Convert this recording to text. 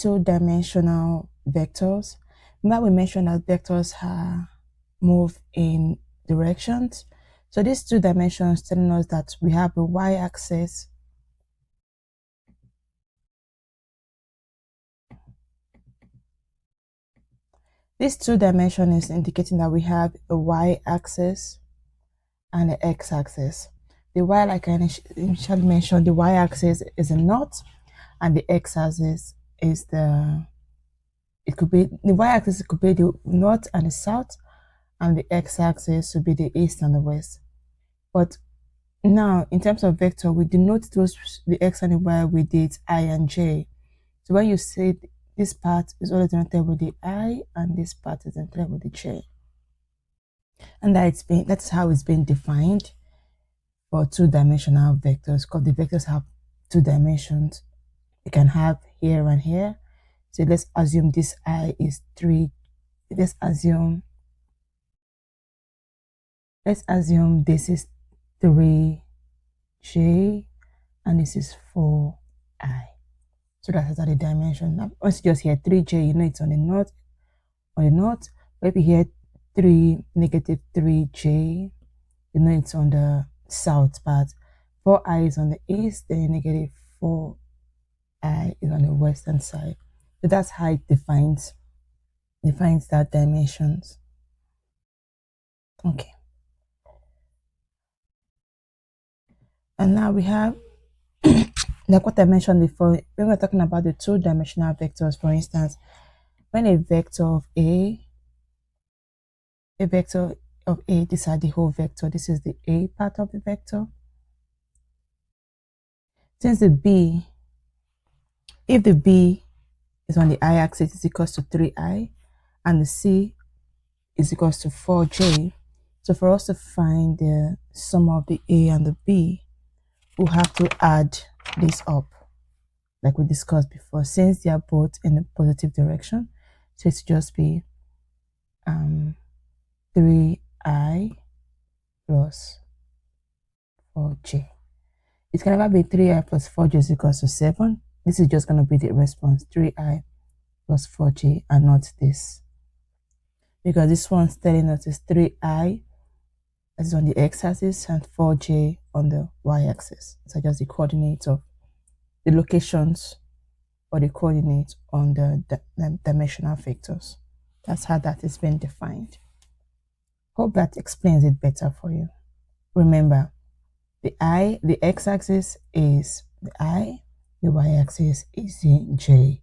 two-dimensional vectors. Remember we mentioned that vectors move in directions. So these two dimensions telling us that we have a y-axis This two-dimension is indicating that we have a y-axis and an x-axis. The y, like I initially mentioned, the y-axis is a north, and the x-axis is the y-axis could be the north and the south, and the x-axis would be the east and the west. But now, in terms of vector, we denote the x and the y with its I and j. So when you say this part is always denoted with the I, and this part is denoted with the j. And that's how it's been defined for two-dimensional vectors, because the vectors have two dimensions. You can have here and here. So let's assume this I is 3. Let's assume this is 3j and this is 4I. So that's the dimension. Now, once you just hear 3j, you know it's on the north. But if you hear 3-3j, you know it's on the south part. 4I is on the east, then negative 4I is on the western side. So that's how it defines that dimensions. Okay. And now we have, like what I mentioned before, when we're talking about the two-dimensional vectors, for instance, when a vector of A, these are the whole vector. This is the A part of the vector. Since if the B is on the I-axis, is equals to 3I, and the C is equals to 4J. So for us to find the sum of the A and the B, we'll have to add this up, like we discussed before, since they are both in the positive direction. So it's just be 3I plus 4J. It can never be 3I plus 4J is equals to 7. This is just going to be the response, 3I plus 4J, and not this. Because this one's telling us is 3I, that's on the x-axis, and 4J on the y-axis. So just the coordinates of the locations or the coordinates on the dimensional vectors. That's how that is being defined. Hope that explains it better for you. Remember, the x-axis is the I, the y-axis is the j.